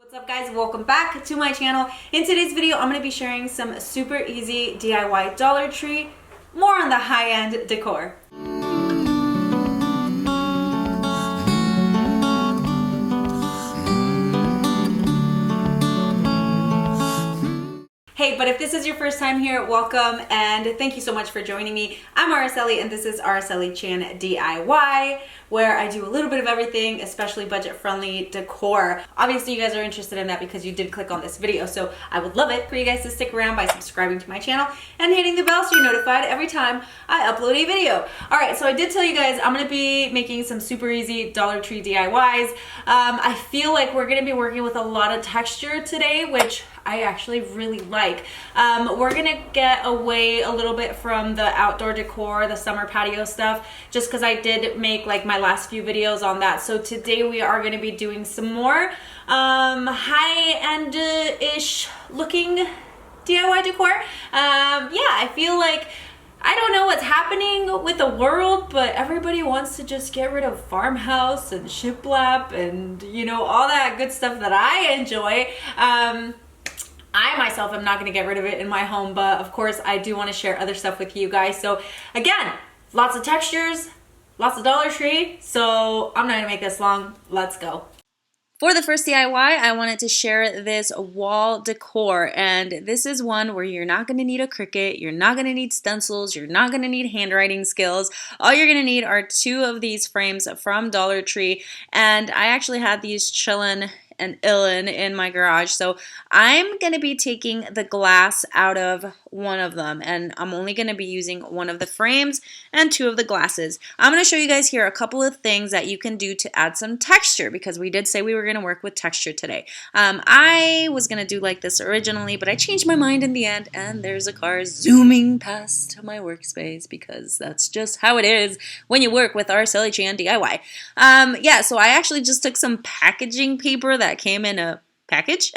What's up guys, welcome back to my channel. In today's video, I'm going to be sharing some super easy DIY Dollar Tree, more on the high-end decor. Hey, but if this is your first time here, welcome and thank you so much for joining me. I'm Araceli and this is Araceli Chan DIY, where I do a little bit of everything, especially budget-friendly decor. Obviously, you guys are interested in that because you did click on this video, so I would love it for you guys to stick around by subscribing to my channel and hitting the bell so you're notified every time I upload a video. All right, so I did tell you guys I'm gonna be making some super easy Dollar Tree DIYs. I feel like we're gonna be working with a lot of texture today, which I actually really like. We're gonna get away a little bit from the outdoor decor, the summer patio stuff, just because I did make like my last few videos on that. So today we are gonna be doing some more high-end-ish looking DIY decor. Yeah, I feel like, I don't know what's happening with the world, but everybody wants to just get rid of farmhouse and shiplap and, you know, all that good stuff that I enjoy. I myself am not going to get rid of it in my home, but of course I do want to share other stuff with you guys. So again, lots of textures, lots of Dollar Tree, so I'm not going to make this long. Let's go. For the first DIY, I wanted to share this wall decor, and this is one where you're not going to need a Cricut, you're not going to need stencils, you're not going to need handwriting skills. All you're going to need are two of these frames from Dollar Tree, and I actually had these chillin' and illin in my garage, so I'm going to be taking the glass out of one of them, and I'm only going to be using one of the frames and two of the glasses. I'm going to show you guys here a couple of things that you can do to add some texture, because we did say we were going to work with texture today. I was going to do like this originally, but I changed my mind in the end, and there's a car zooming past my workspace, because that's just how it is when you work with Araceli Chan DIY. Yeah, so I actually just took some packaging paper that came in a package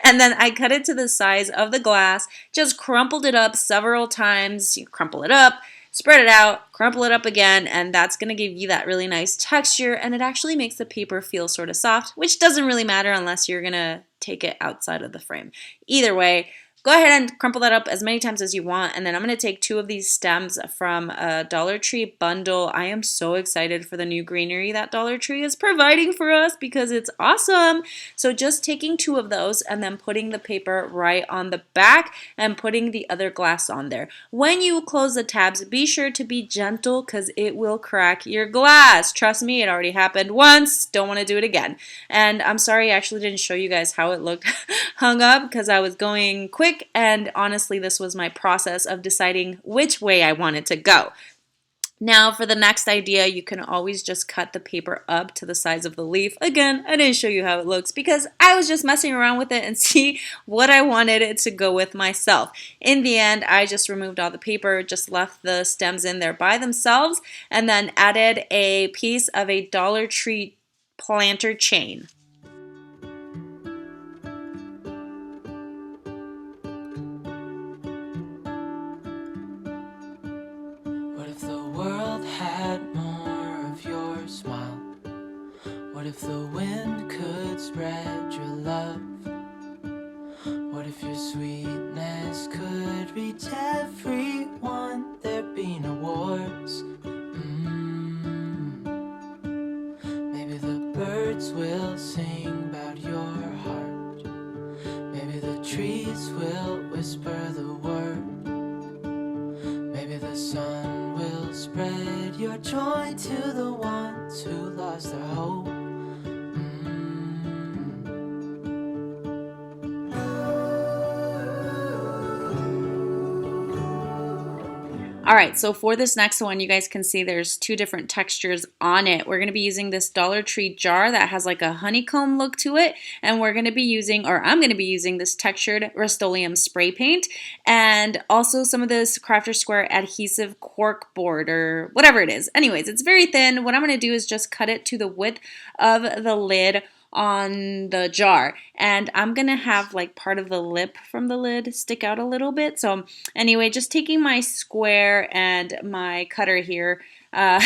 and then I cut it to the size of the glass, just crumpled it up several times. You crumple it up, spread it out, crumple it up again, and that's going to give you that really nice texture, and it actually makes the paper feel sort of soft, which doesn't really matter unless you're going to take it outside of the frame. Either way, go ahead and crumple that up as many times as you want, and then I'm going to take two of these stems from a Dollar Tree bundle. I am so excited for the new greenery that Dollar Tree is providing for us because it's awesome. So just taking two of those and then putting the paper right on the back and putting the other glass on there. When you close the tabs, be sure to be gentle because it will crack your glass. Trust me, it already happened once. Don't want to do it again. And I'm sorry I actually didn't show you guys how it looked hung up because I was going quick. And honestly, this was my process of deciding which way I wanted to go. Now for the next idea, you can always just cut the paper up to the size of the leaf. Again, I didn't show you how it looks because I was just messing around with it and see what I wanted it to go with myself. In the end, I just removed all the paper, just left the stems in there by themselves, and then added a piece of a Dollar Tree planter chain. What if the wind could spread your love? What if your sweetness could reach everyone? There'd be no wars. Maybe the birds will sing about your heart. Maybe the trees will whisper the word. Maybe the sun will spread your joy to the ones who lost their hope. All right, so for this next one, you guys can see there's two different textures on it. We're going to be using this Dollar Tree jar that has like a honeycomb look to it, and we're going to be using, or I'm going to be using this textured Rust-Oleum spray paint, and also some of this Crafter Square adhesive cork board, or whatever it is. Anyways, it's very thin. What I'm going to do is just cut it to the width of the lid on the jar, and I'm gonna have like part of the lip from the lid stick out a little bit. So anyway, just taking my square and my cutter here, Uh,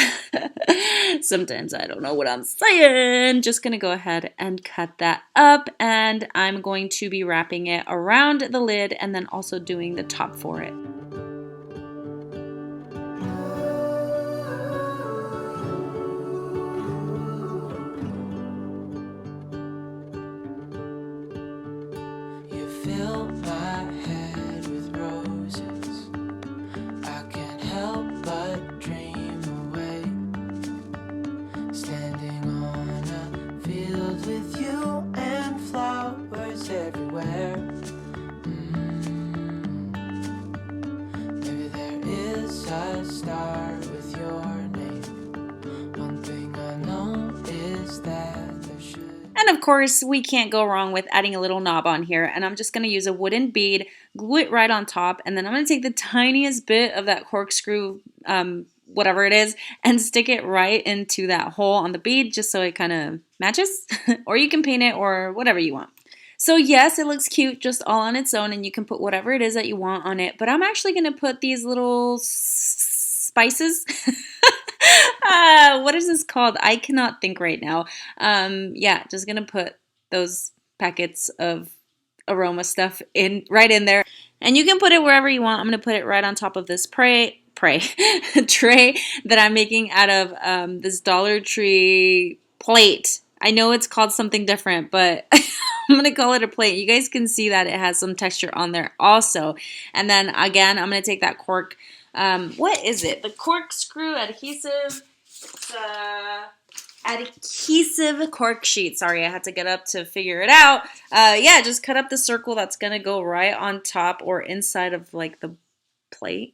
sometimes I don't know what I'm saying. Just gonna go ahead and cut that up, and I'm going to be wrapping it around the lid and then also doing the top for it. You fill my head with roses. I can't help but dream away. Standing on a field with you and flowers everywhere. Maybe there is a star with your name. One thing I know is that there should. And of course, we can't go wrong with adding a little knob on here. And I'm just going to use a wooden bead, glue it right on top, and then I'm going to take the tiniest bit of that corkscrew, whatever it is, and stick it right into that hole on the bead just so it kind of matches. Or you can paint it or whatever you want. So yes, it looks cute just all on its own, and you can put whatever it is that you want on it. But I'm actually going to put these little spices. What is this called? I cannot think right now. Yeah, just gonna put those packets of aroma stuff right in there, and you can put it wherever you want. I'm gonna put it right on top of this tray that I'm making out of this Dollar Tree plate. I know it's called something different, but I'm gonna call it a plate. You guys can see that it has some texture on there also. And then again, I'm gonna take that cork. What is it? The corkscrew adhesive. Adhesive cork sheet. Sorry, I had to get up to figure it out. Yeah, just cut up the circle that's gonna go right on top or inside of like the plate.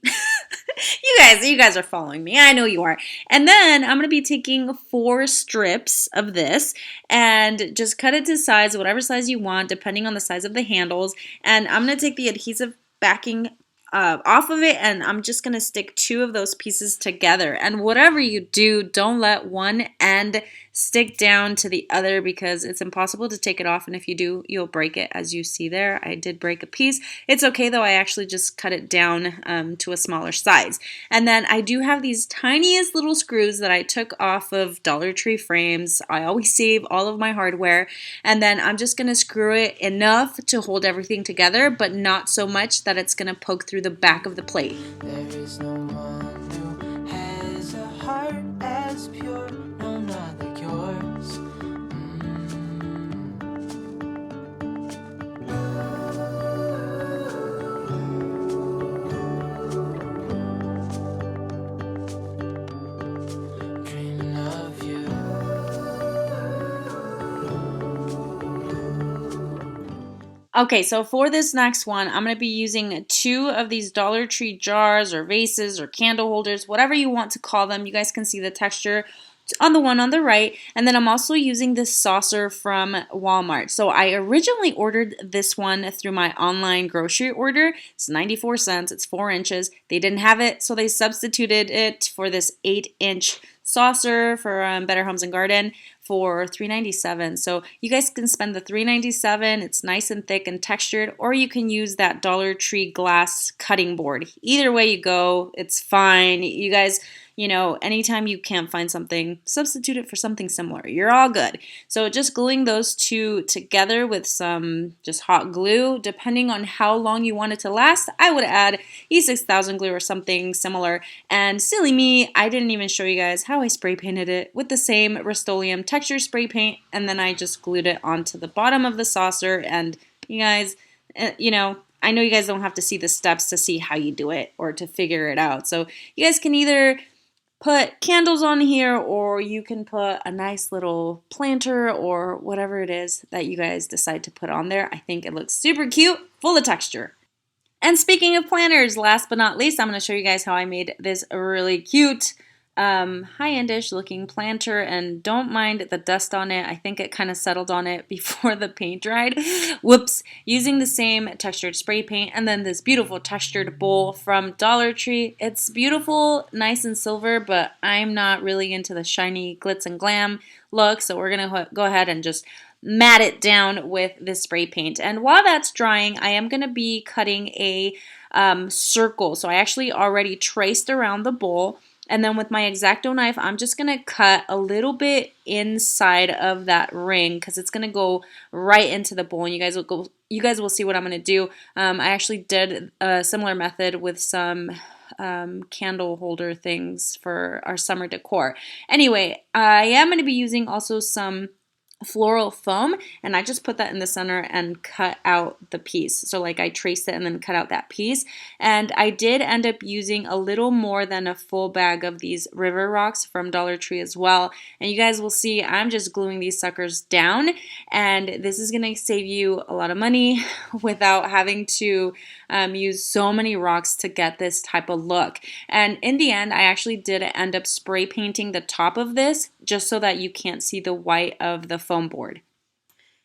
You guys are following me. I know you are. And then I'm gonna be taking 4 strips of this and just cut it to size, whatever size you want, depending on the size of the handles. And I'm gonna take the adhesive backing off of it, and I'm just gonna stick 2 of those pieces together. And whatever you do, don't let one end stick down to the other because it's impossible to take it off, and if you do, you'll break it. As you see there, I did break a piece. It's okay though, I actually just cut it down to a smaller size. And then I do have these tiniest little screws that I took off of Dollar Tree frames. I always save all of my hardware, and then I'm just gonna screw it enough to hold everything together, but not so much that it's gonna poke through the back of the plate. There is no one who has a heart as pure, no, not like yours. Dreaming of you. Okay, so for this next one, I'm going to be using 2 of these Dollar Tree jars or vases or candle holders, whatever you want to call them. You guys can see the texture on the one on the right. And then I'm also using this saucer from Walmart. So I originally ordered this one through my online grocery order. It's 94 cents. It's 4 inches. They didn't have it, so they substituted it for this 8-inch saucer for Better Homes and Garden for $3.97. So you guys can spend the $3.97. It's nice and thick and textured, or you can use that Dollar Tree glass cutting board. Either way you go, it's fine. You guys, you know, anytime you can't find something, substitute it for something similar. You're all good. So just gluing those 2 together with some just hot glue, depending on how long you want it to last, I would add E6000 glue or something similar. And silly me, I didn't even show you guys how I spray painted it with the same Rust-Oleum texture spray paint, and then I just glued it onto the bottom of the saucer. And you guys, you know, I know you guys don't have to see the steps to see how you do it or to figure it out. So you guys can either put candles on here, or you can put a nice little planter or whatever it is that you guys decide to put on there. I think it looks super cute, full of texture. And speaking of planters, last but not least, I'm going to show you guys how I made this really cute high-endish looking planter, and don't mind the dust on it. I think it kind of settled on it before the paint dried. Whoops. Using the same textured spray paint, and then this beautiful textured bowl from Dollar Tree. It's beautiful, nice and silver, but I'm not really into the shiny glitz and glam look, so we're gonna go ahead and just mat it down with this spray paint. And while that's drying, I am gonna be cutting a circle. So I actually already traced around the bowl And then with my X-Acto knife, I'm just going to cut a little bit inside of that ring because it's going to go right into the bowl. And you guys will see what I'm going to do. I actually did a similar method with some candle holder things for our summer decor. Anyway, I am going to be using also some floral foam, and I just put that in the center and cut out the piece. So like I traced it and then cut out that piece. And I did end up using a little more than a full bag of these river rocks from Dollar Tree as well. And you guys will see I'm just gluing these suckers down, and this is gonna save you a lot of money without having to use so many rocks to get this type of look. And in the end, I actually did end up spray painting the top of this just so that you can't see the white of the foam board.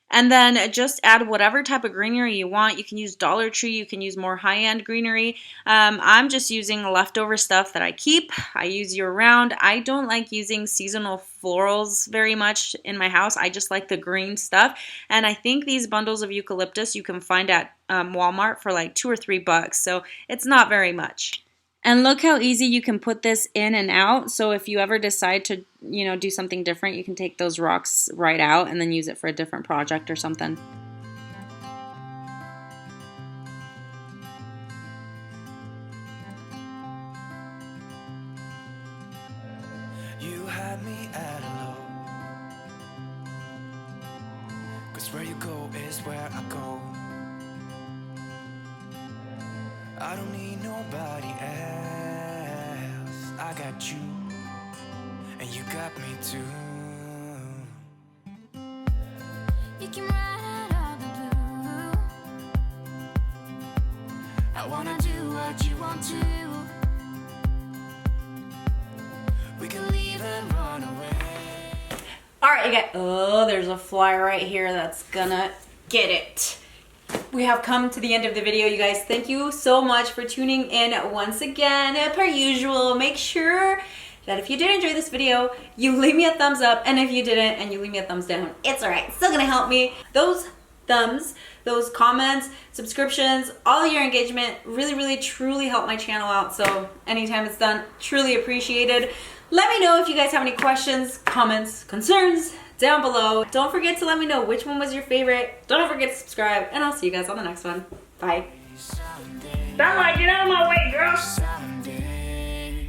And then just add whatever type of greenery you want. You can use Dollar Tree, you can use more high-end greenery. I'm just using leftover stuff that I keep. I use year-round. I don't like using seasonal florals very much in my house. I just like the green stuff. And I think these bundles of eucalyptus you can find at Walmart for like $2 or $3, so it's not very much. And look how easy you can put this in and out. So if you ever decide to, do something different, you can take those rocks right out and then use it for a different project or something. You had me at hello, 'cause where you go is where I go. I don't need nobody else. I got you, and you got me too. You can ride out all the blue. I wanna do what you want to. We can leave and run away. All right, you guys. Oh, there's a fly right here that's gonna get it. We have come to the end of the video, you guys. Thank you so much for tuning in once again. Per usual, make sure that if you did enjoy this video, you leave me a thumbs up, and if you didn't and you leave me a thumbs down, it's all right. It's still gonna help me. Those thumbs, those comments, subscriptions, all your engagement really, really, truly help my channel out. So anytime it's done, truly appreciated. Let me know if you guys have any questions, comments, concerns down below. Don't forget to let me know which one was your favorite. Don't forget to subscribe, and I'll see you guys on the next one. Bye. Starlight, get out of my way, girl. Someday,